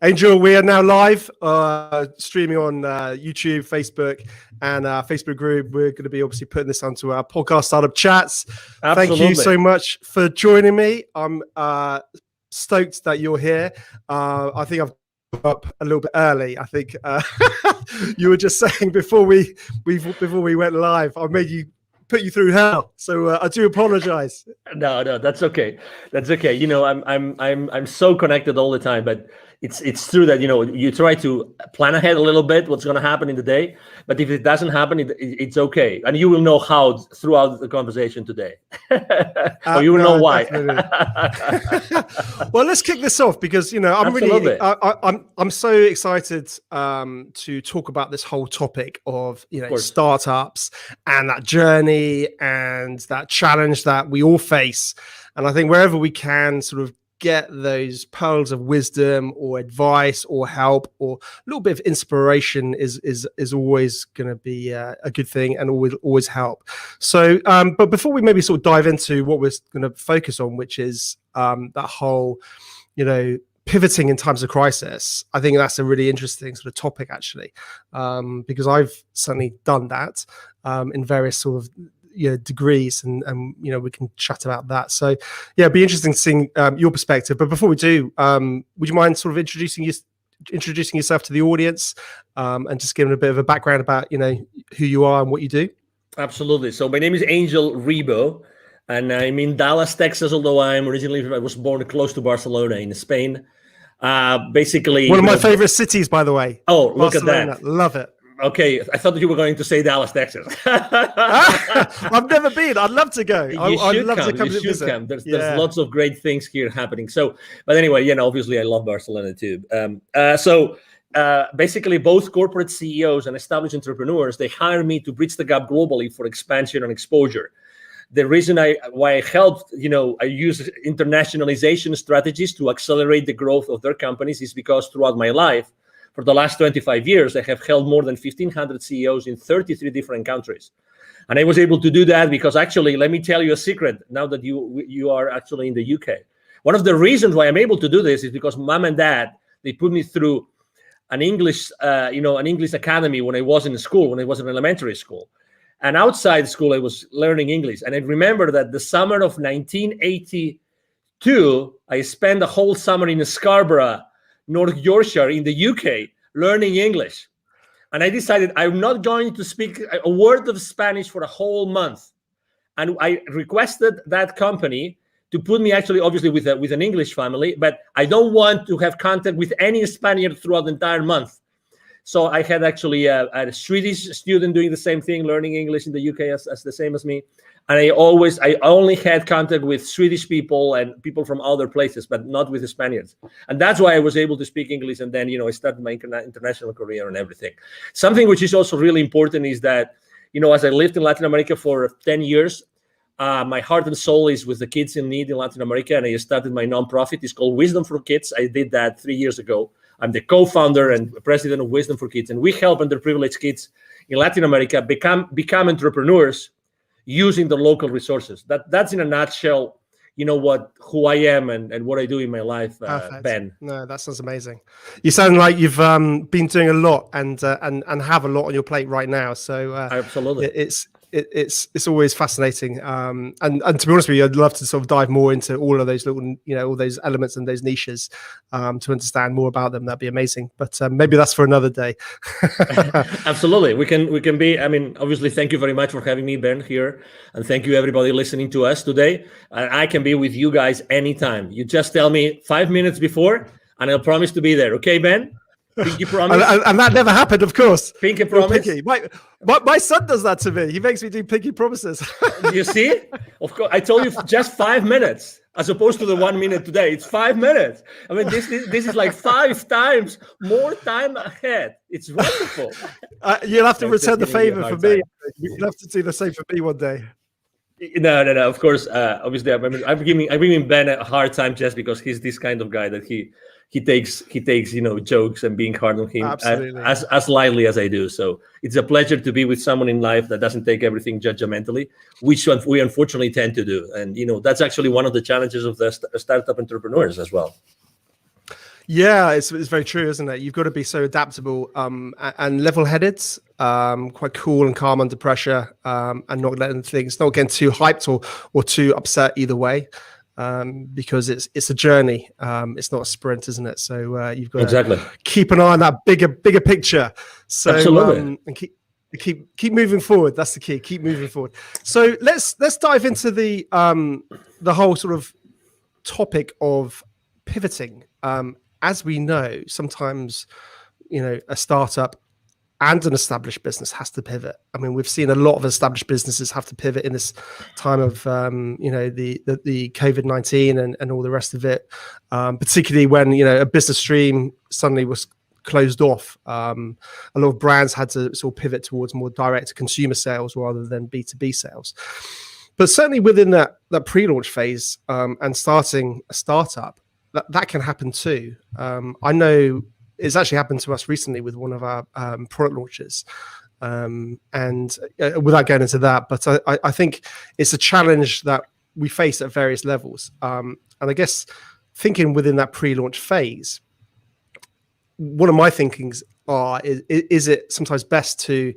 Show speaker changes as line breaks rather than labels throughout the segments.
Angel, we are now live, streaming on YouTube, Facebook, and our Facebook group. We're going to be obviously putting this onto our podcast startup chats.
Absolutely.
Thank you so much for joining me. I'm stoked that you're here. I think I've up a little bit early. I think you were just saying before we went live, I made you put you through hell. So I do apologize.
No, that's okay. That's okay. You know, I'm so connected all the time, but it's true that, you know, you try to plan ahead a little bit what's going to happen in the day, but if it doesn't happen, it's okay. And you will know how throughout the conversation today. Or you will know why.
Well, let's kick this off because, you know, I'm so excited to talk about this whole topic of, you know, startups and that journey and that challenge that we all face. And I think wherever we can sort of get those pearls of wisdom or advice or help or a little bit of inspiration is always going to be a good thing and always help. So, but before we maybe sort of dive into what we're going to focus on, which is that whole, you know, pivoting in times of crisis, I think that's a really interesting sort of topic actually, because I've certainly done that in various sort of degrees, and you know, we can chat about that. So yeah, it'd be interesting seeing your perspective. But before we do, would you mind sort of introducing yourself to the audience, and just giving a bit of a background about, you know, who you are and what you do?
Absolutely. So my name is Angel Ribo, and I'm in Dallas, Texas, although I was born close to Barcelona in Spain. Basically
one of my favorite cities, by the way.
Oh, look
Barcelona.
at that.
Love it.
Okay, I thought that you were going to say Dallas, Texas.
I've never been. I'd love to go. I'd love to come
you
to visit.
Come. There's lots of great things here happening. So, but anyway, you know, obviously I love Barcelona too. Basically both corporate CEOs and established entrepreneurs, they hire me to bridge the gap globally for expansion and exposure. The reason why I helped, you know, I use internationalization strategies to accelerate the growth of their companies is because throughout my life, for the last 25 years, I have held more than 1,500 CEOs in 33 different countries. And I was able to do that because actually, let me tell you a secret now that you are actually in the UK. One of the reasons why I'm able to do this is because mom and dad, they put me through an English academy when I was in school, when I was in elementary school. And outside school, I was learning English. And I remember that the summer of 1982, I spent a whole summer in Scarborough, North Yorkshire in the UK, learning English. And I decided I'm not going to speak a word of Spanish for a whole month. And I requested that company to put me actually, obviously, with an English family, but I don't want to have contact with any Spaniard throughout the entire month. So I had actually a Swedish student doing the same thing, learning English in the UK as the same as me. And I only had contact with Swedish people and people from other places, but not with the Spaniards. And that's why I was able to speak English. And then, you know, I started my international career and everything. Something which is also really important is that, you know, as I lived in Latin America for 10 years, my heart and soul is with the kids in need in Latin America. And I started my nonprofit. It's called Wisdom for Kids. I did that 3 years ago. I'm the co-founder and president of Wisdom for Kids. And we help underprivileged kids in Latin America become entrepreneurs using the local resources. That's in a nutshell, you know, who I am and what I do in my life, Ben.
No, that sounds amazing. You sound like you've been doing a lot and have a lot on your plate right now. So
absolutely,
it's always fascinating. And to be honest with you, I'd love to sort of dive more into all of those little, you know, all those elements and those niches to understand more about them. That'd be amazing. But maybe that's for another day.
Absolutely. We can be, I mean, obviously, thank you very much for having me, Ben, here. And thank you, everybody listening to us today. I can be with you guys anytime. You just tell me 5 minutes before, and I'll promise to be there. Okay, Ben? Pinky promise.
And that never happened, of course.
Pinky promise.
Pinky. My son does that to me. He makes me do pinky promises.
You see? Of course, I told you just 5 minutes, as opposed to the 1 minute today. It's 5 minutes. I mean, this is like 5 times more time ahead. It's wonderful.
You'll have to return the favor for me. You'll have to do the same for me one day.
No. Of course, obviously, I'm giving Ben a hard time just because he's this kind of guy that he takes you know, jokes and being hard on him as lightly as I do. So it's a pleasure to be with someone in life that doesn't take everything judgmentally, which we unfortunately tend to do. And you know, that's actually one of the challenges of the startup entrepreneurs as well.
Yeah, it's very true, isn't it? You've got to be so adaptable and level-headed, quite cool and calm under pressure, and not getting too hyped or too upset either way, because it's a journey. It's not a sprint, isn't it? So you've got to keep an eye on that bigger picture. So
Absolutely.
And keep moving forward. That's the key. Keep moving forward. So let's dive into the whole sort of topic of pivoting. As we know, sometimes, a startup and an established business has to pivot. I mean, we've seen a lot of established businesses have to pivot in this time of, the COVID-19 and all the rest of it, particularly when, a business stream suddenly was closed off. A lot of brands had to sort of pivot towards more direct consumer sales rather than B2B sales. But certainly within that pre-launch phase and starting a startup, that can happen too. I know it's actually happened to us recently with one of our product launches. And without going into that, but I think it's a challenge that we face at various levels. And I guess thinking within that pre-launch phase, one of my thinkings is it sometimes best to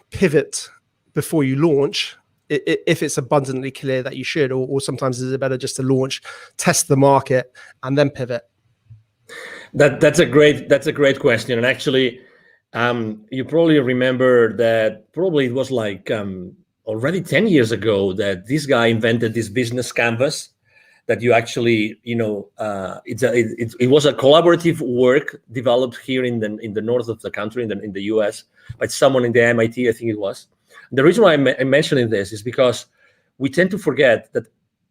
pivot before you launch, if it's abundantly clear that you should, or sometimes is it better just to launch, test the market, and then pivot?
That's a great question. And actually, you probably remember that probably it was like already 10 years ago that this guy invented this business canvas that you actually, it was a collaborative work developed here in the north of the country, in the US, by someone in the MIT, I think it was. The reason why I'm mentioning this is because we tend to forget that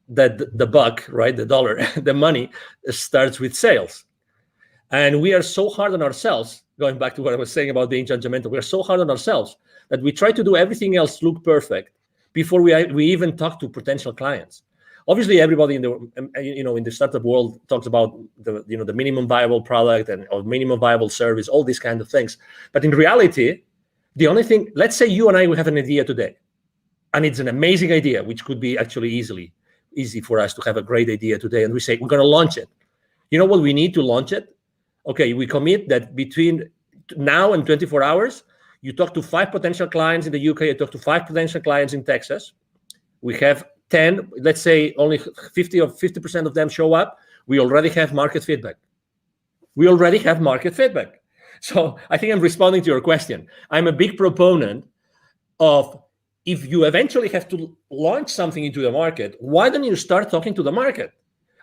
the buck, right, the dollar, the money starts with sales. And we are so hard on ourselves, going back to what I was saying about being judgmental, we are so hard on ourselves that we try to do everything else look perfect before we even talk to potential clients. Obviously, everybody in the startup world talks about the minimum viable product or minimum viable service, all these kind of things. But in reality, the only thing, let's say you and I will have an idea today, and it's an amazing idea, which could be actually easy for us to have a great idea today, and we say we're going to launch it. You know what we need to launch it? Okay, we commit that between now and 24 hours, you talk to 5 potential clients in the UK, you talk to 5 potential clients in Texas. We have 10, let's say only 50% of them show up. We already have market feedback. So I think I'm responding to your question. I'm a big proponent of, if you eventually have to launch something into the market, why don't you start talking to the market?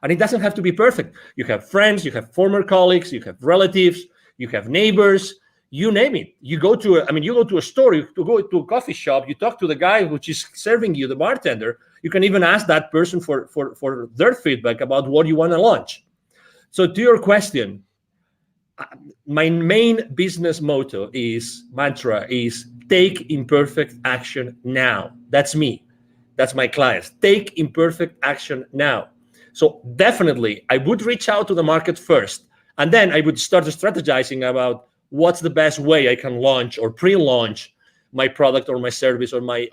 And it doesn't have to be perfect. You have friends, you have former colleagues, you have relatives, you have neighbors, you name it. You go to a store, you go to a coffee shop, you talk to the guy which is serving you, the bartender. You can even ask that person for their feedback about what you want to launch. So to your question, my main business mantra is take imperfect action now. That's me. That's my clients. Take imperfect action now. So definitely, I would reach out to the market first, and then I would start strategizing about what's the best way I can launch or pre-launch my product or my service or my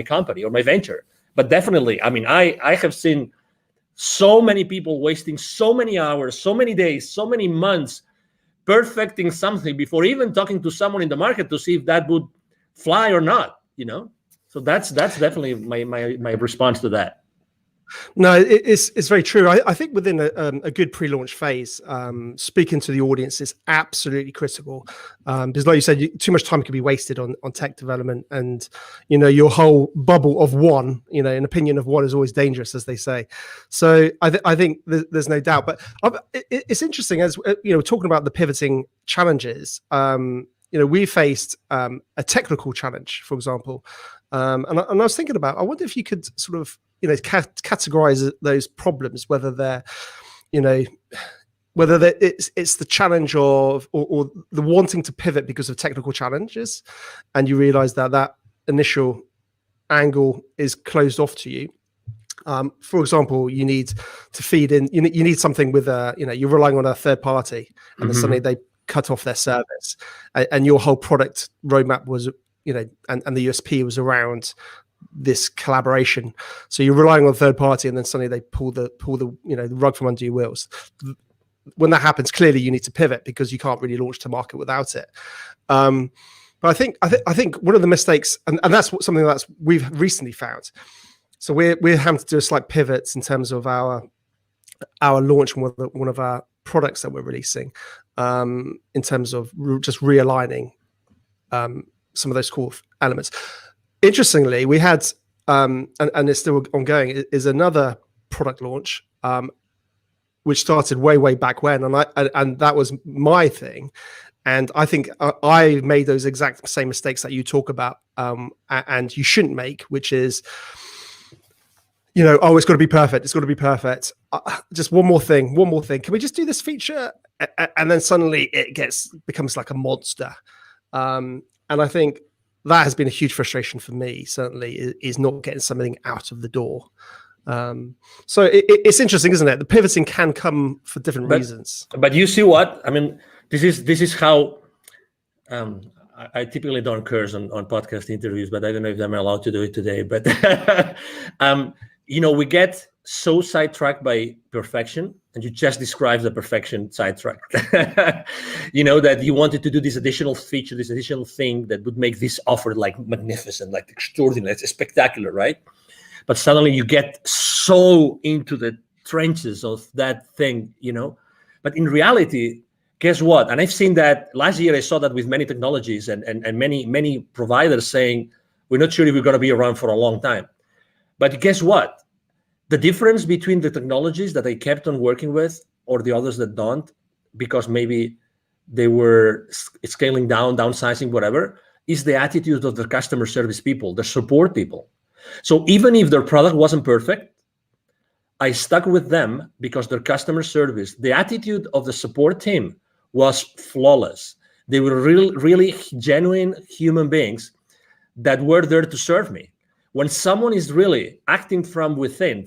company or my venture. But definitely, I mean, I have seen so many people wasting so many hours, so many days, so many months perfecting something before even talking to someone in the market to see if that would fly or not. So that's definitely my response to that.
No, it's very true. I think within a good pre-launch phase, speaking to the audience is absolutely critical, because like you said, too much time can be wasted on tech development, and your whole bubble of one, an opinion of one is always dangerous, as they say. So I think there's no doubt. But it's interesting, as talking about the pivoting challenges. We faced a technical challenge, for example, and I was thinking about, I wonder if you could sort of categorize those problems, whether they're it's the challenge of or the wanting to pivot because of technical challenges, and you realize that initial angle is closed off to you. For example, you need to feed in, you need something with you're relying on a third party, and then suddenly they cut off their service, and your whole product roadmap was and the USP was around this collaboration. So you're relying on a third party, and then suddenly they pull the rug from under your wheels. when that happens, clearly you need to pivot because you can't really launch to market without it. But I think one of the mistakes, and that's something that's we've recently found. So we're having to do a slight pivots in terms of our launch, one of our products that we're releasing, in terms of just realigning some of those core elements. Interestingly, we had and it's still ongoing, is another product launch which started way back when, and that was my thing. And I think I made those exact same mistakes that you talk about, and you shouldn't make, which is, it's got to be perfect. It's got to be perfect. Just one more thing. Can we just do this feature? And then suddenly it becomes like a monster. And I think that has been a huge frustration for me, certainly, is not getting something out of the door. So it's interesting, isn't it? The pivoting can come for different reasons.
But you see what? I mean, this is how I typically don't curse on podcast interviews, but I don't know if I'm allowed to do it today. But we get so sidetracked by perfection, and you just described the perfection sidetrack. That you wanted to do this additional feature, this additional thing that would make this offer like magnificent, like extraordinary, it's spectacular, right? But suddenly you get so into the trenches of that thing, But in reality, guess what? And I've seen that last year. I saw that with many technologies and many providers saying, we're not sure if we're going to be around for a long time. But guess what? The difference between the technologies that I kept on working with or the others that don't, because maybe they were scaling down, downsizing, whatever, is the attitude of the customer service people, the support people. So even if their product wasn't perfect, I stuck with them because their customer service, the attitude of the support team was flawless. They were really genuine human beings that were there to serve me. When someone is really acting from within,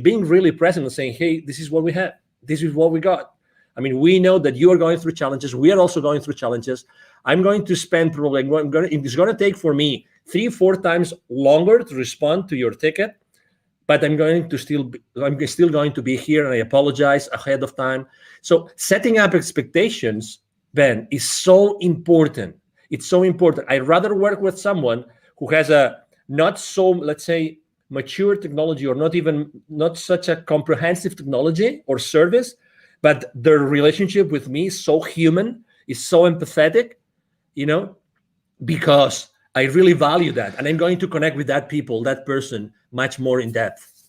being really present and saying, hey, this is what we have. This is what we got. We know that you are going through challenges. We are also going through challenges. I'm going to spend probably, it's going to take for me 3-4 times longer to respond to your ticket, but I'm still going to be here, and I apologize ahead of time. So setting up expectations, Ben, is so important. It's so important. I'd rather work with someone who has a not so, let's say, mature technology, or not such a comprehensive technology or service, but their relationship with me is so human, is so empathetic, because I really value that, and I'm going to connect with that person much more in depth.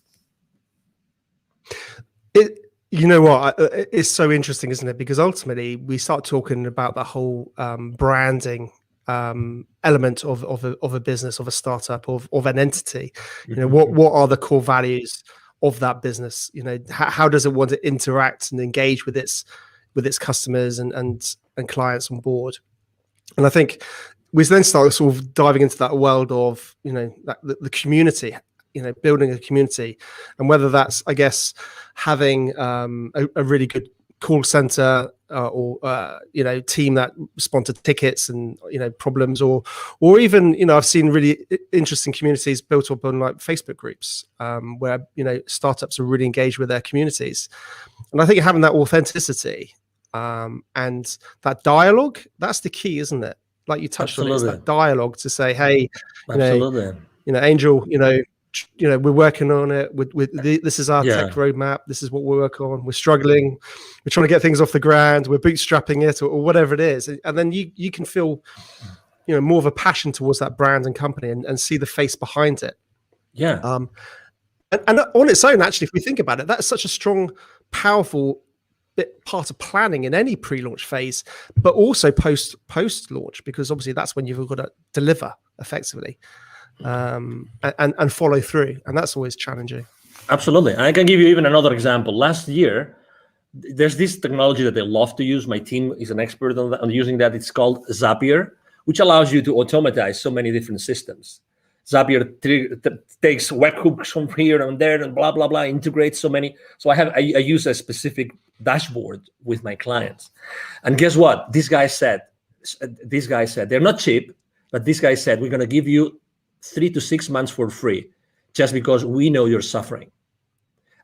It's so interesting, isn't it? Because ultimately we start talking about the whole branding element of a business, of a startup, of an entity. What are the core values of that business? How does it want to interact and engage with its customers and clients on board? And I think we then start sort of diving into that world of the community, building a community, and whether that's, I guess, having a really good call center or team that respond to tickets and problems, or even I've seen really interesting communities built up on like Facebook groups where startups are really engaged with their communities. And I think having that authenticity and that dialogue, that's the key, isn't it? Like you touched on, it's that dialogue to say, hey, Angel, we're working on it. This is our tech roadmap. This is what we're working on. We're struggling. We're trying to get things off the ground. We're bootstrapping it, or whatever it is. And then you can feel, more of a passion towards that brand and company, and see the face behind it.
Yeah.
And on its own, actually, if we think about it, that's such a strong, powerful part of planning in any pre-launch phase, but also post-launch, because obviously that's when you've got to deliver effectively. And follow through, and that's always challenging.
Absolutely. I can give you even another example. Last year, there's this technology that they love to use. My team is an expert on using that. It's called Zapier, which allows you to automatize so many different systems. Zapier takes webhooks from here and there and blah blah blah, integrates so many. So I use a specific dashboard with my clients, and guess what? This guy said they're not cheap, but this guy said, we're going to give you 3 to 6 months for free, just because we know you're suffering.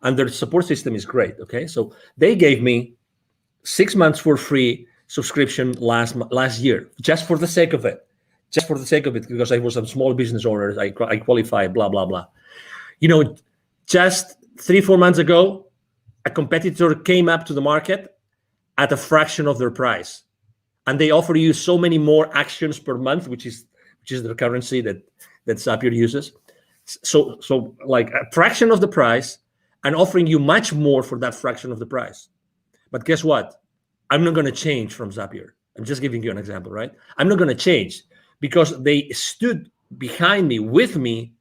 And their support system is great. Okay, so they gave me 6 months for free subscription last year, just for the sake of it. Just for the sake of it, because I was a small business owner, I qualify, blah, blah, blah. Just 3-4 months ago, a competitor came up to the market at a fraction of their price. And they offer you so many more actions per month, which is the currency that Zapier uses. So like a fraction of the price and offering you much more for that fraction of the price. But guess what? I'm not going to change from Zapier. I'm just giving you an example, right? I'm not going to change because they stood behind me, with me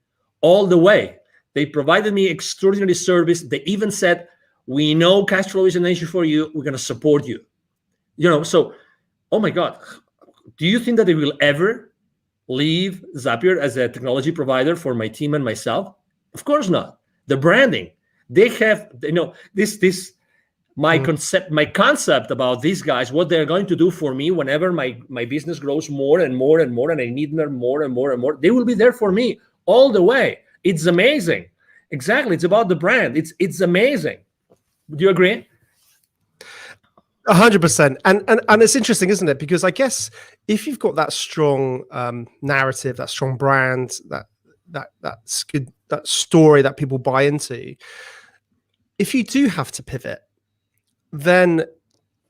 all the way. They provided me extraordinary service. They even said, we know cash flow is an issue for you. We're going to support you. So, oh my God, do you think that they will ever leave Zapier as a technology provider for my team and myself? Of course not. The branding, they have, my concept about these guys, what they're going to do for me whenever my business grows more and more and more, and I need them more and more and more, they will be there for me all the way. It's amazing. Exactly. It's about the brand. It's amazing. Do you agree?
100%. And it's interesting, isn't it? Because I guess if you've got that strong narrative, that strong brand, that's good, that story that people buy into, if you do have to pivot, then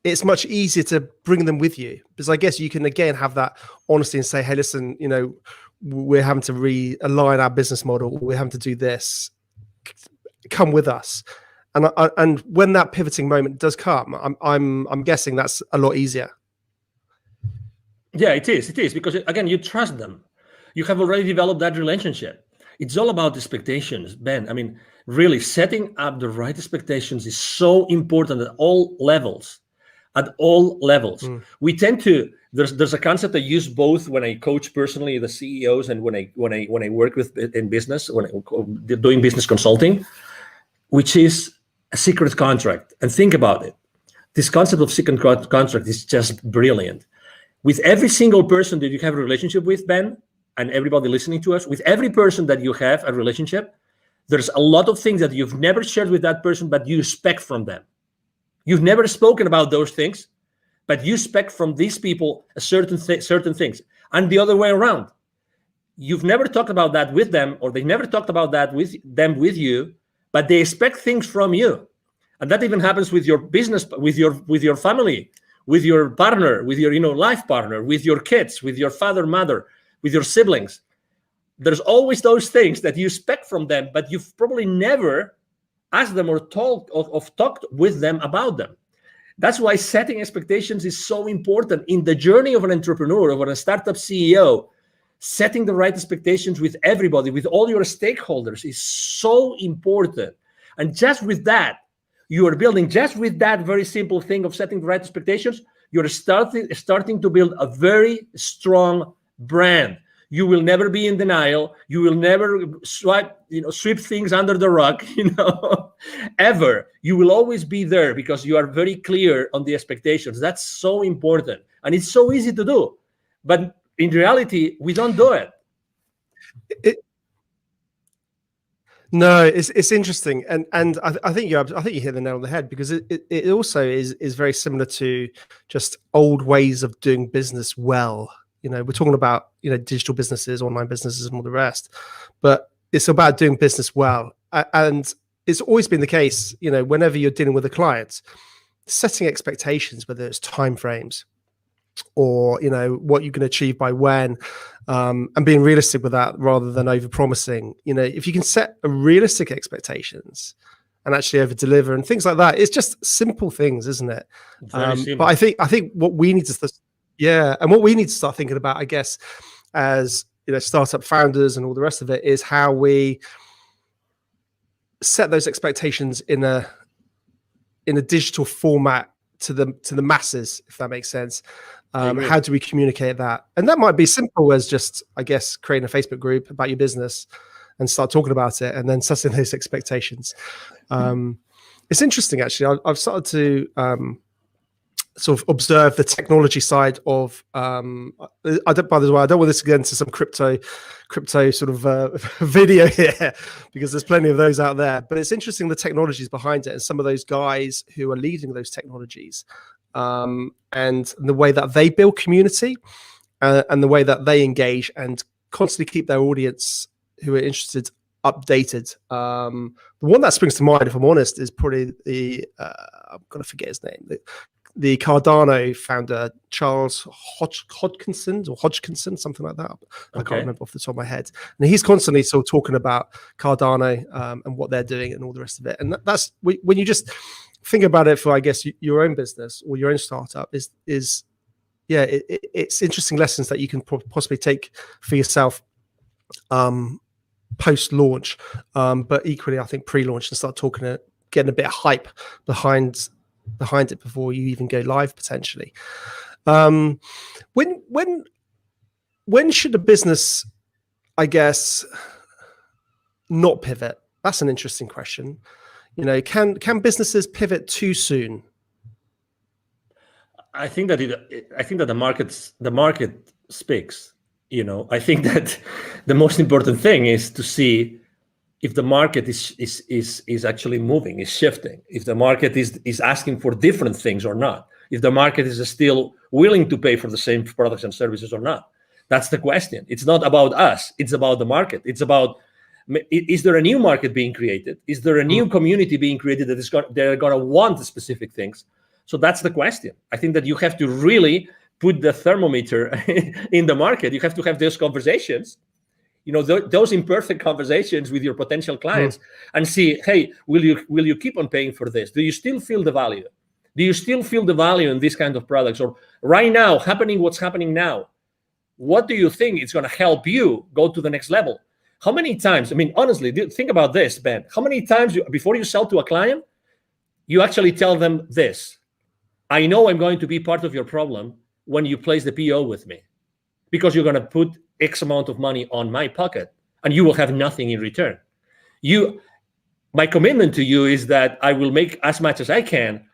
it's much easier to bring them with you, because I guess you can again have that honesty and say, hey, listen, we're having to realign our business model. We're having to do this. Come with us. And when that pivoting moment does come, I'm guessing that's a lot easier.
Yeah, it is because again, you trust them. You have already developed that relationship. It's all about expectations, Ben. I mean, really setting up the right expectations is so important at all levels. We tend to, there's a concept I use both when I coach personally the CEOs and when I work with in business, when I'm doing business consulting, which is a secret contract. And think about it. This concept of secret contract is just brilliant. With every single person that you have a relationship with, Ben, and everybody listening to us, with every person that you have a relationship, there's a lot of things that you've never shared with that person, but you expect from them. You've never spoken about those things, but you expect from these people a certain things. And the other way around. You've never talked about that with them, or they never talked about that with you, but they expect things from you. And that even happens with your business, with your family, with your partner, with your life partner, with your kids, with your father, mother, with your siblings. There's always those things that you expect from them, but you've probably never asked them or talked with them about them. That's why setting expectations is so important in the journey of an entrepreneur, of a startup CEO. Setting the right expectations with everybody, with all your stakeholders, is so important. And just with that, you are building, just with that very simple thing of setting the right expectations, you're starting to build a very strong brand. You will never be in denial. You will never sweep things under the rug, ever. You will always be there because you are very clear on the expectations. That's so important. And it's so easy to do. But in reality, we don't do it.
No, it's interesting, and I think you hit the nail on the head, because it also is very similar to just old ways of doing business well. We're talking about digital businesses, online businesses, and all the rest, but it's about doing business well, and it's always been the case. Whenever you're dealing with a client, setting expectations, whether it's timeframes or what you can achieve by when, and being realistic with that rather than over promising. If you can set a realistic expectations and actually over deliver and things like that, it's just simple things, isn't it? But I think what we need to what we need to start thinking about, I guess, as startup founders and all the rest of it, is how we set those expectations in a digital format to the masses, if that makes sense. How do we communicate that? And that might be simple as just, I guess, creating a Facebook group about your business and start talking about it, and then setting those expectations. It's interesting, actually. I've started to sort of observe the technology side of. By the way, I don't want this to get into some crypto sort of video here, because there's plenty of those out there. But it's interesting the technologies behind it, and some of those guys who are leading those technologies. and the way that they build community, and the way that they engage and constantly keep their audience who are interested updated. The one that springs to mind, if I'm honest, is probably the I'm gonna forget his name. The Cardano founder, Charles Hodgkinson, something like that. I can't remember off the top of my head. And he's constantly sort of talking about Cardano and what they're doing and all the rest of it. And that's when you just think about it for, I guess, your own business or your own startup it's interesting lessons that you can possibly take for yourself post-launch, but equally, I think pre-launch, and start getting a bit of hype behind it before you even go live potentially. When should a business, I guess, not pivot? That's an interesting question. Can businesses pivot too soon?
I think that the market speaks. I think that the most important thing is to see if the market is actually moving, is shifting, if the market is asking for different things or not, if the market is still willing to pay for the same products and services or not. That's the question. It's not about us. It's about the market. It's about, is there a new market being created? Is there a new community being created they're going to want specific things? So that's the question. I think that you have to really put the thermometer in the market. You have to have those conversations, those imperfect conversations with your potential clients, and see, hey, will you keep on paying for this? Do you still feel the value? Do you still feel the value in these kind of products? Or right now, what's happening now, what do you think is going to help you go to the next level? How many times, honestly, think about this, Ben. How many times before you sell to a client, you actually tell them this: I know I'm going to be part of your problem when you place the PO with me, because you're going to put X amount of money on my pocket and you will have nothing in return. My commitment to you is that I will make as much as I can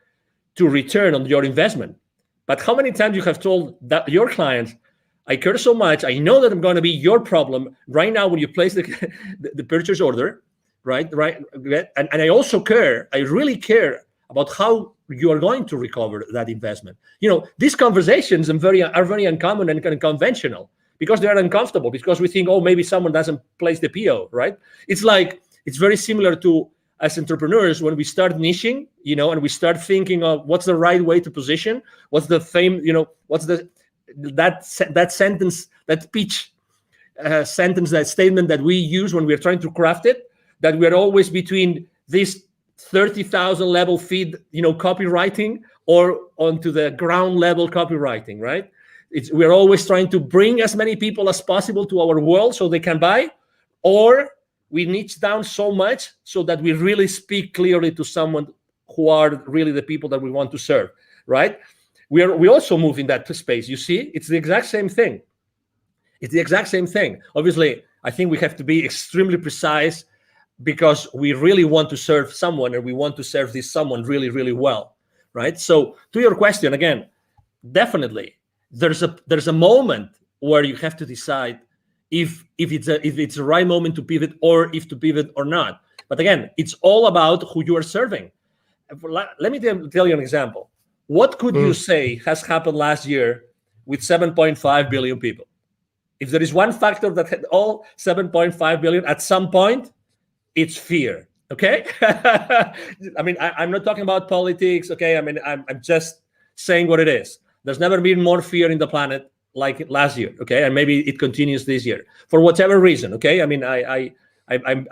to return on your investment. But how many times you have told that your clients, I care so much, I know that I'm going to be your problem right now when you place the purchase order, right? And I also care, I really care about how you are going to recover that investment. These conversations are very uncommon and kind of conventional, because they are uncomfortable, because we think, oh, maybe someone doesn't place the PO, right? It's very similar to, as entrepreneurs, when we start niching, and we start thinking of what's the right way to position, what's the fame, what's that sentence, that pitch sentence, that statement that we use when we're trying to craft it, that we're always between this 30,000 level feed, copywriting, or onto the ground level copywriting, right? We're always trying to bring as many people as possible to our world so they can buy, or we niche down so much so that we really speak clearly to someone who are really the people that we want to serve, right? We also move in that space. You see, it's the exact same thing. Obviously, I think we have to be extremely precise, because we really want to serve someone, and we want to serve this someone really, really well, right? So to your question, again, definitely there's a moment where you have to decide if it's the right moment to pivot, or if to pivot or not. But again, it's all about who you are serving. Let me tell you an example. What could you say has happened last year with 7.5 billion people? If there is one factor that had all 7.5 billion at some point, it's fear. Okay. I'm not talking about politics. Okay. I'm just saying what it is. There's never been more fear in the planet like last year. Okay. And maybe it continues this year for whatever reason. Okay. I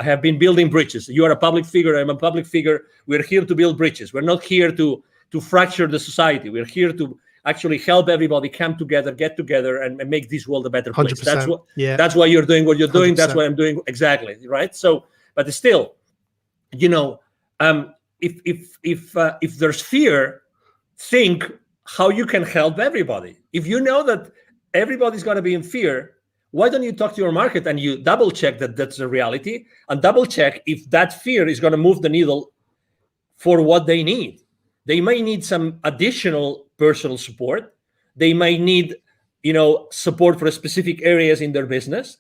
have been building bridges. You are a public figure. I'm a public figure. We're here to build bridges. We're not here to fracture the society. We're here to actually help everybody come together, get together, and make this world a better place. That's why you're doing what you're doing. 100%. That's what I'm doing. Exactly. Right. So, but still, if there's fear, think how you can help everybody. If you know that everybody's going to be in fear, why don't you talk to your market and you double check that that's the reality, and double check if that fear is going to move the needle for what they need. They may need some additional personal support. They might need, support for specific areas in their business.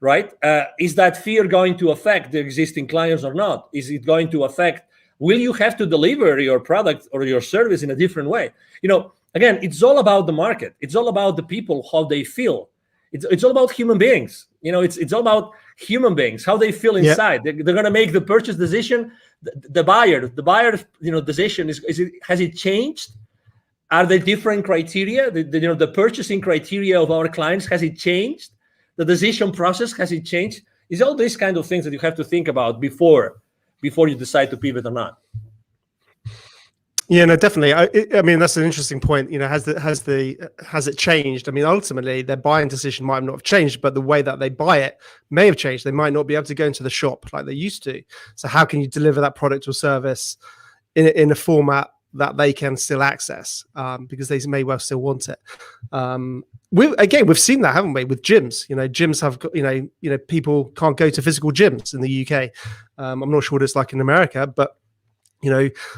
Right? Is that fear going to affect the existing clients or not? Is it going to affect will you have to deliver your product or your service in a different way? Again, it's all about the market. It's all about the people, how they feel. It's all about human beings. It's all about human beings, how they feel inside. They're going to make the purchase decision. The buyer, decision has it changed? Are there different criteria? The purchasing criteria of our clients, has it changed? The decision process, has it changed? It's all these kind of things that you have to think about before you decide to pivot or not.
Yeah, no, definitely. I mean, that's an interesting point. Has it changed? I mean, ultimately, their buying decision might not have changed, but the way that they buy it may have changed. They might not be able to go into the shop like they used to. So how can you deliver that product or service in a format that they can still access, because they may well still want it? We've seen that, haven't we, with gyms? Gyms have got, people can't go to physical gyms in the UK. I'm not sure what it's like in America, but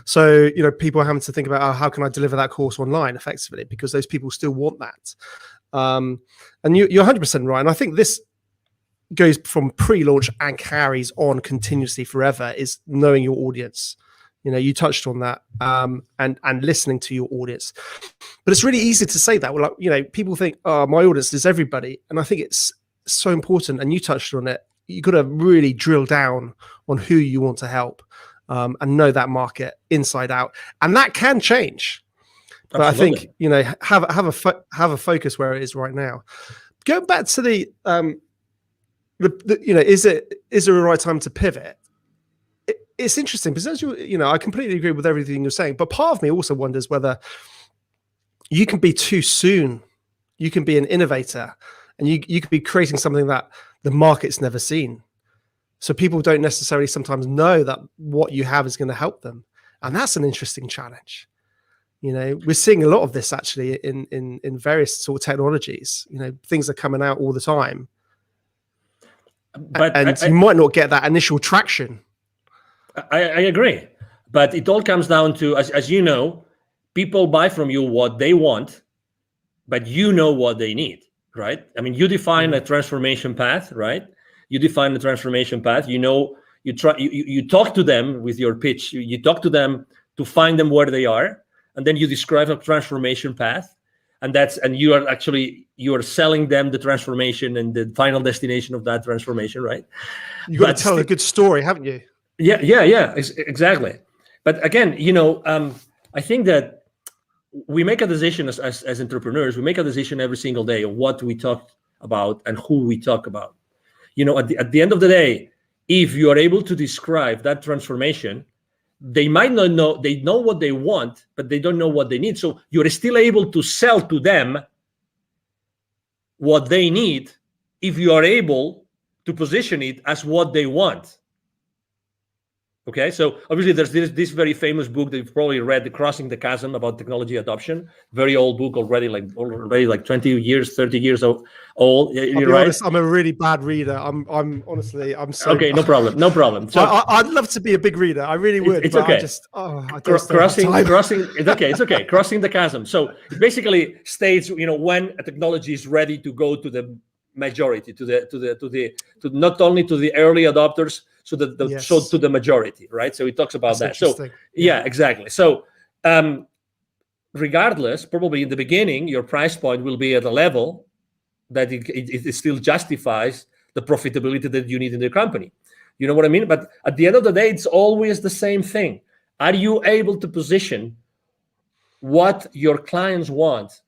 so people are having to think about, how can I deliver that course online effectively, because those people still want that. And you're 100% right. And I think this goes from pre-launch and carries on continuously forever, is knowing your audience. You touched on that, and listening to your audience. But it's really easy to say that. Well, people think, oh, my audience is everybody. And I think it's so important. And you touched on it. You got to really drill down on who you want to help. And know that market inside out, and that can change. But absolutely. I think have a focus where it is right now. Going back to the is there a right time to pivot? It's interesting because I completely agree with everything you're saying, but part of me also wonders whether you can be too soon. You can be an innovator, and you could be creating something that the market's never seen. So people don't necessarily sometimes know that what you have is going to help them. And that's an interesting challenge. We're seeing a lot of this actually in various sort of technologies. Things are coming out all the time. But you might not get that initial traction.
I agree. But it all comes down to, as you know, people buy from you what they want, but you know what they need, right? I mean, you define a transformation path, right? You define the transformation path. You talk to them with your pitch. You talk to them to find them where they are, and then you describe a transformation path, and you are selling them the transformation and the final destination of that transformation, right?
You got to tell a good story, haven't you?
Yeah, exactly. But again, I think that we make a decision as entrepreneurs. We make a decision every single day of what we talk about and who we talk about. At the end of the day, if you are able to describe that transformation, they might not know, they know what they want, but they don't know what they need. So you're still able to sell to them what they need if you are able to position it as what they want. Okay, so obviously there's this very famous book that you've probably read, The Crossing the Chasm, about technology adoption. Very old book already, like 20 years, 30 years old.
I'll be honest, I'm a really bad reader. I'm honestly, I'm so
okay. No problem.
So I'd love to be a big reader. I really would.
It's okay.
Crossing.
It's okay. Crossing the chasm. So it basically states, when a technology is ready to go to the majority, to not only to the early adopters, so to the majority, right? So it talks about that. So yeah, exactly. So regardless, probably in the beginning, your price point will be at a level that it still justifies the profitability that you need in the company. You know what I mean? But at the end of the day, it's always the same thing. Are you able to position what your clients want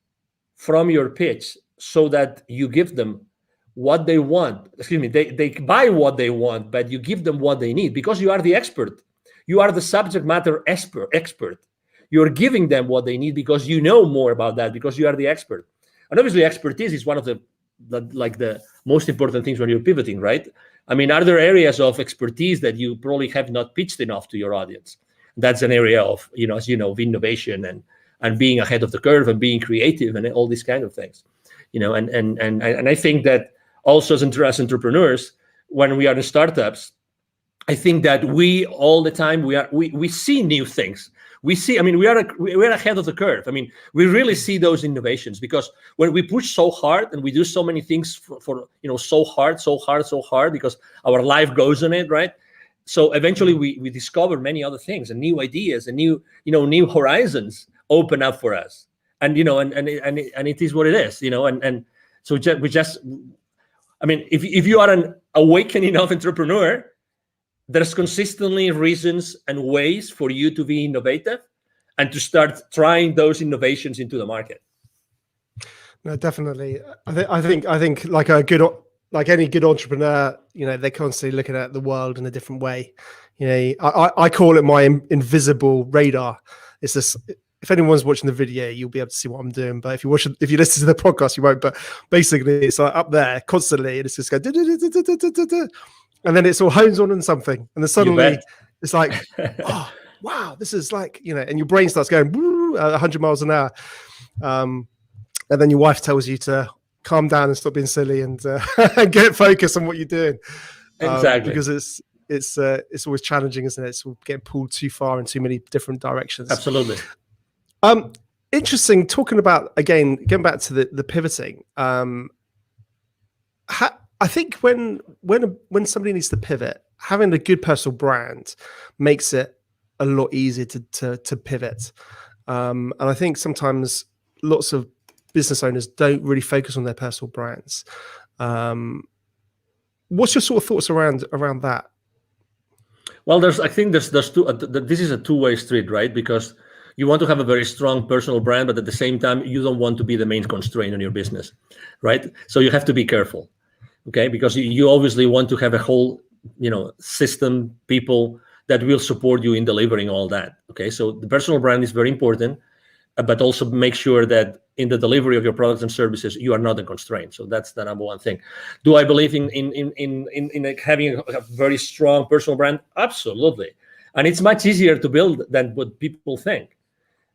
from your pitch so that you give them what they want? They buy what they want, but you give them what they need because you are the expert. You are the subject matter expert. You're giving them what they need because you know more about that, because you are the expert. And obviously expertise is one of the most important things when you're pivoting, right? I mean, are there areas of expertise that you probably have not pitched enough to your audience? That's an area of, as you know, of innovation and being ahead of the curve and being creative and all these kind of things, and I think that also as entrepreneurs, when we are in startups, I think that we all the time we see new things. We're ahead of the curve. I mean, we really see those innovations because when we push so hard and we do so many things for so hard because our life goes on it, right? So eventually we discover many other things and new ideas and new horizons open up for us. And and it is what it is, and so I mean, if you are an awakening enough entrepreneur, there's consistently reasons and ways for you to be innovative and to start trying those innovations into the market.
No, definitely. I think like any good entrepreneur, they're constantly looking at the world in a different way. I call it my invisible radar. It's this. If anyone's watching the video, you'll be able to see what I'm doing. But if you listen to the podcast, you won't. But basically, it's like up there constantly, and it's just going, and then it's all hones on something, and then suddenly it's like, oh wow, this is like, and your brain starts going 100 miles an hour, and then your wife tells you to calm down and stop being silly and get focused on what you're doing.
Exactly,
because it's always challenging, isn't it? It's getting pulled too far in too many different directions.
Absolutely.
Interesting. Talking about, again, getting back to the pivoting. I think when somebody needs to pivot, having a good personal brand makes it a lot easier to pivot. And I think sometimes lots of business owners don't really focus on their personal brands. What's your sort of thoughts around that?
Well, I think there's two. This is a two-way street, right? Because you want to have a very strong personal brand, but at the same time, you don't want to be the main constraint on your business, right? So you have to be careful, okay? Because you obviously want to have a whole, system, people that will support you in delivering all that, okay? So the personal brand is very important, but also make sure that in the delivery of your products and services, you are not a constraint. So that's the number one thing. Do I believe in like having a very strong personal brand? Absolutely. And it's much easier to build than what people think.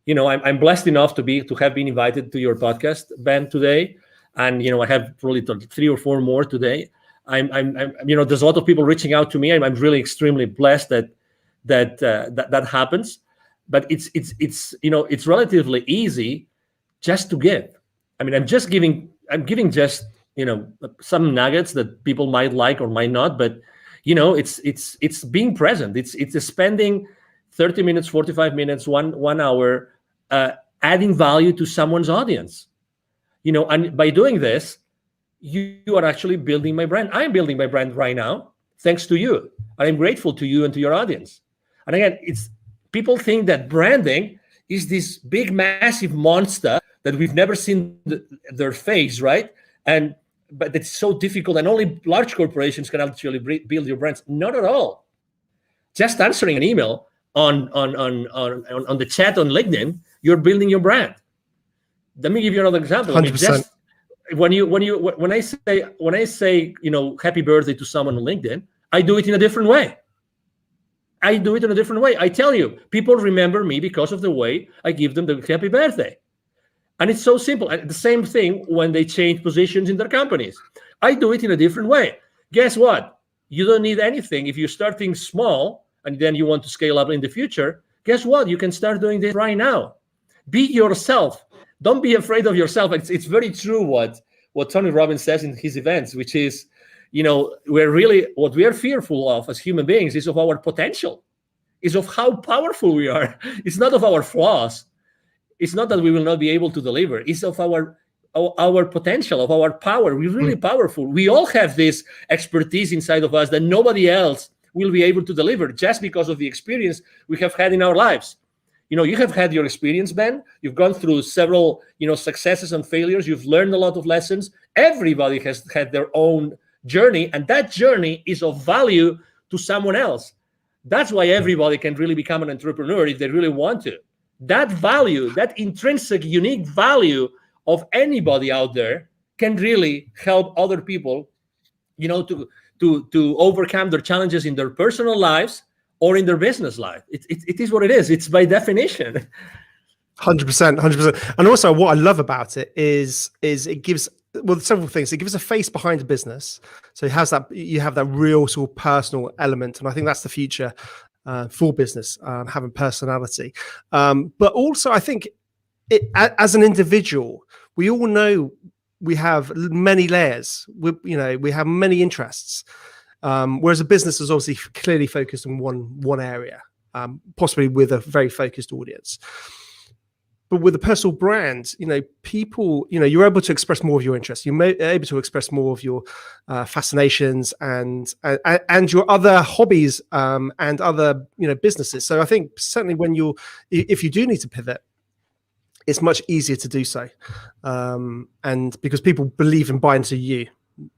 I'm blessed enough to have been invited to your podcast, Ben, today, and I have probably 3 or 4 more today. I'm there's a lot of people reaching out to me, and I'm really extremely blessed that happens. But it's relatively easy just to give. I mean, I'm giving just some nuggets that people might like or might not, but it's being present. It's spending 30 minutes, 45 minutes, 1 hour, adding value to someone's audience, and by doing this, you are actually building my brand. I'm building my brand right now, thanks to you. I'm grateful to you and to your audience. And again, people think that branding is this big, massive monster that we've never seen their face, right? But it's so difficult, and only large corporations can actually build your brands. Not at all. Just answering an email on the chat on LinkedIn, you're building your brand. Let me give you another example.
100%.
When I say happy birthday to someone on LinkedIn, I do it in a different way. I tell you, people remember me because of the way I give them the happy birthday. And it's so simple. And the same thing when they change positions in their companies. I do it in a different way. Guess what? You don't need anything. If you're starting small and then you want to scale up in the future, guess what? You can start doing this right now. Be yourself. Don't be afraid of yourself. It's very true what Tony Robbins says in his events, which is, what we are fearful of as human beings is of our potential, is of how powerful we are. It's not of our flaws. It's not that we will not be able to deliver. It's of our potential, of our power. We're really powerful. We all have this expertise inside of us that nobody else will be able to deliver just because of the experience we have had in our lives. You have had your experience, Ben. You've gone through several, successes and failures. You've learned a lot of lessons. Everybody has had their own journey, and that journey is of value to someone else. That's why everybody can really become an entrepreneur if they really want to. That value, that intrinsic, unique value of anybody out there can really help other people, to overcome their challenges in their personal lives or in their business life. It is what it is. It's by definition.
100%. And also what I love about it is it gives, several things. It gives a face behind the business. So it has you have that real sort of personal element. And I think that's the future for business, having personality. But also I think as an individual, we all know we have many layers. We have many interests. Whereas a business is obviously clearly focused on one area, possibly with a very focused audience. But with a personal brand, people, you're able to express more of your interests. You're able to express more of your fascinations and your other hobbies and other, businesses. So I think certainly if you do need to pivot, it's much easier to do so, and because people believe and buy into you,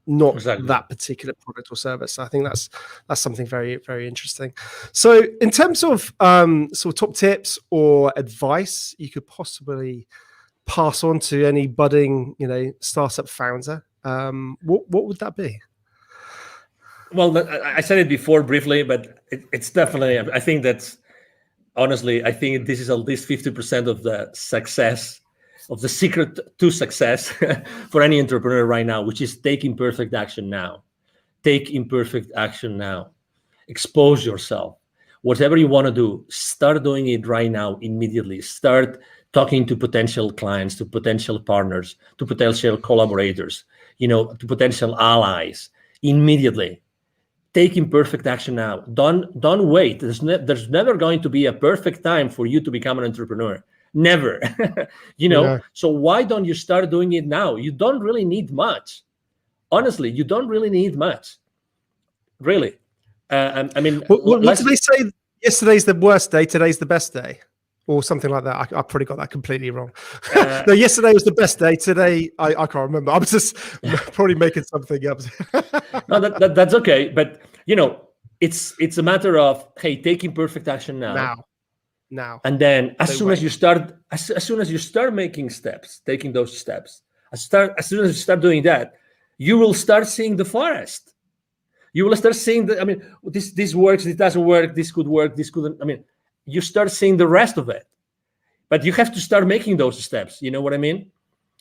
not that particular product or service. I think that's something very, very interesting. So in terms of sort of top tips or advice you could possibly pass on to any budding, startup founder, what would that be?
Well, I said it before briefly, but it's definitely, I think that's, honestly, I think this is at least 50% of the success, of the secret to success for any entrepreneur right now, which is take imperfect action now. Take imperfect action now. Expose yourself. Whatever you want to do, start doing it right now, immediately. Start talking to potential clients, to potential partners, to potential collaborators, to potential allies immediately. Take imperfect action now. Don't wait. There's never going to be a perfect time for you to become an entrepreneur. Never. So why don't you start doing it now? You don't really need much. Honestly, you don't really need much. Really. I mean,
what did they say? Yesterday's the worst day, today's the best day, or something like that. I probably got that completely wrong. No, yesterday was the best day. Today, I can't remember. I was just probably making something up.
No, that's okay. But it's a matter of, hey, take imperfect action now. And then as soon as you start making steps, taking those steps, as soon as you start doing that, you will start seeing the forest. You will start seeing this works, this doesn't work, this could work, this couldn't. You start seeing the rest of it. But you have to start making those steps. You know what I mean?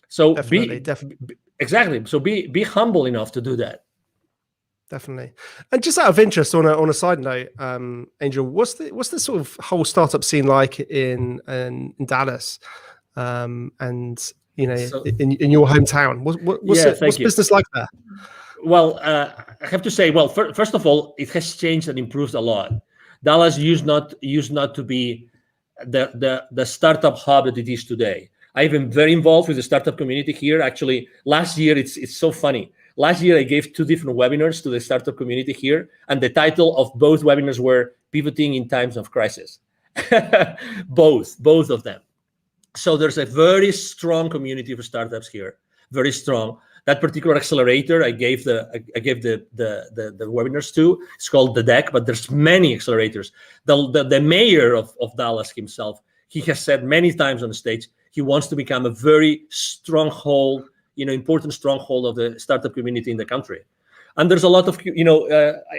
So
definitely.
Exactly. So be humble enough to do that.
Definitely. And just out of interest, on a side note, Angel, what's the sort of whole startup scene like in Dallas, and in your hometown? What's business like there?
Well, I have to say, first of all, it has changed and improved a lot. Dallas used not to be the startup hub that it is today. I've been very involved with the startup community here. Actually, last year, it's so funny. Last year, I gave 2 different webinars to the startup community here, and the title of both webinars were Pivoting in Times of Crisis. both of them. So there's a very strong community for startups here, very strong. That particular accelerator I gave the webinars to, it's called The Deck, but there's many accelerators. The mayor of Dallas himself, he has said many times on the stage, he wants to become a very stronghold, important stronghold of the startup community in the country. And there's a lot of,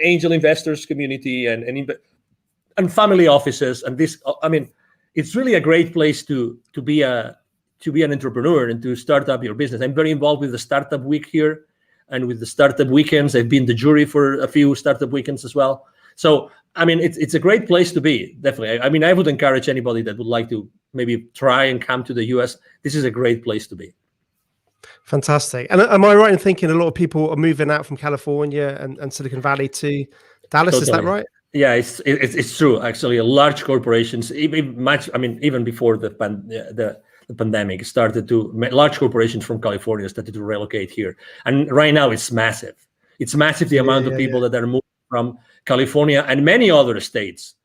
angel investors community and family offices. And this, it's really a great place to be an entrepreneur and to start up your business. I'm very involved with the Startup Week here and with the Startup Weekends. I've been the jury for a few Startup Weekends as well. So, it's a great place to be, definitely. I would encourage anybody that would like to maybe try and come to the US. This is a great place to be.
Fantastic. And am I right in thinking a lot of people are moving out from California and Silicon Valley to Dallas? Totally. Is that right?
Yeah, it's true. Actually, large corporations, even before the pandemic started large corporations from California started to relocate here. And right now it's massive. It's massive, the amount of people that are moving from California and many other states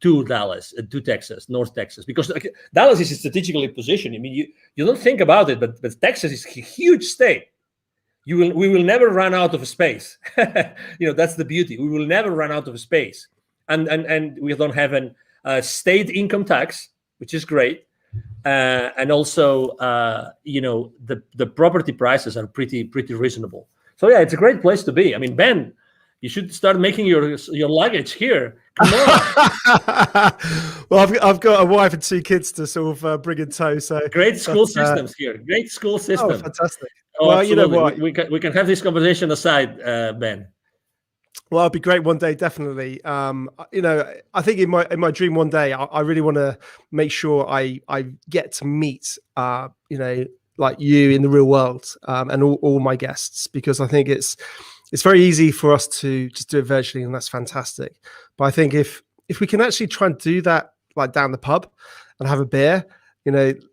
to Dallas, to Texas, North Texas, because Dallas is strategically positioned. You don't think about it, but Texas is a huge state. We will never run out of space. That's the beauty. We will never run out of space. And we don't have a state income tax, which is great. And also, the property prices are pretty reasonable. So yeah, it's a great place to be. Ben, you should start making your luggage here. Come on.
Well, I've got a wife and 2 kids to sort of bring in tow. So
great school systems here. Great school system.
Oh, fantastic.
Well, absolutely. You know what? We can have this conversation aside, Ben.
Well, it'd be great one day, definitely. I think in my dream one day, I really want to make sure I get to meet, like you in the real world, and all my guests, because I think it's it's very easy for us to just do it virtually, and that's fantastic. But I think if we can actually try and do that, like down the pub and have a beer,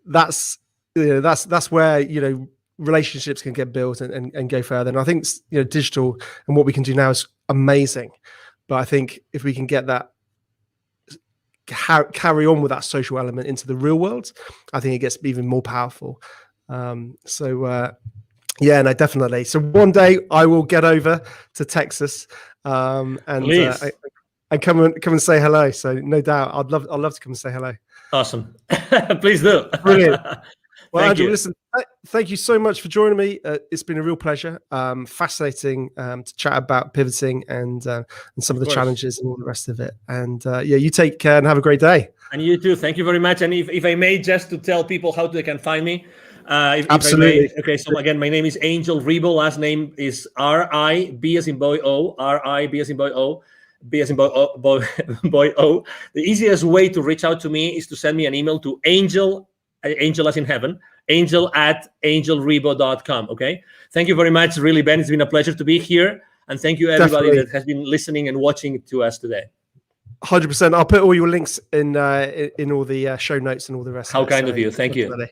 that's where, relationships can get built and go further. And I think, digital and what we can do now is amazing. But I think if we can get that, carry on with that social element into the real world, I think it gets even more powerful. Yeah, no, definitely. So one day I will get over to Texas, and come and say hello. So no doubt, I'd love to come and say hello.
Awesome. Please do.
Brilliant. Well, Angel, listen, thank you so much for joining me. It's been a real pleasure. Fascinating to chat about pivoting and some of the challenges and all the rest of it. And you take care and have a great day.
And you too. Thank you very much. And if I may, just to tell people how they can find me.
Absolutely.
Okay, so again, my name is Angel Ribo. Last name is R-I-B as in boy O, R-I-B as in boy O, B as in boy O. The easiest way to reach out to me is to send me an email to angel as in heaven, angel@angelribo.com. Okay. Thank you very much. Really, Ben, it's been a pleasure to be here. And thank you everybody that has been listening and watching to us today.
100%. I'll put all your links in all the show notes and all the rest.
How kind of you. Thank you.